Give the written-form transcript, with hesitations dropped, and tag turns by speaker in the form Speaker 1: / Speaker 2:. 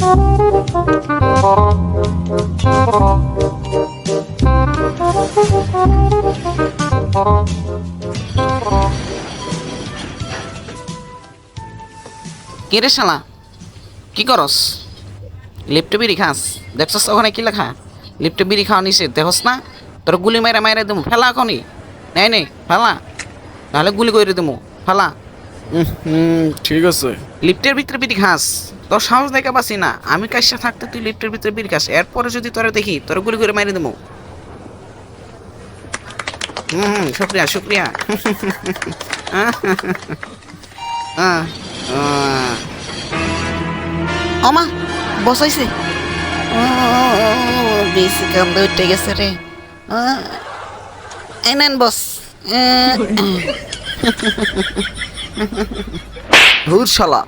Speaker 1: কে রে শালা, কি করস? লিফটে বিড়ি খাস? দেখছস ওখানে কি লেখা? লিফটে বিড়ি খাওয়া নিষেধ, দেখস না? তোর গুলি মাইরা মাইরা দেবো, ফেলা এখনই। নেই নেই ফেলা, নাহলে গুলি করে দেবো, ফেলা।
Speaker 2: ঠিক আছে।
Speaker 1: লিফটের ভিতরে বিড়ি খাস? তোর সাহস দেখে পাচ্ছি না, আমি কাইসা থাকতে তুই লিফটের ভিতরে বিড়ি খাস, এরপরে যদি তোরা দেখি তোর গুলি করে মাইরে দেবো। শুক্রিয়া শুক্রিয়া। আমা বসাইছে, বেশি কান্দে উঠে গেছে রে। নেন বস।
Speaker 2: ধুর শালা।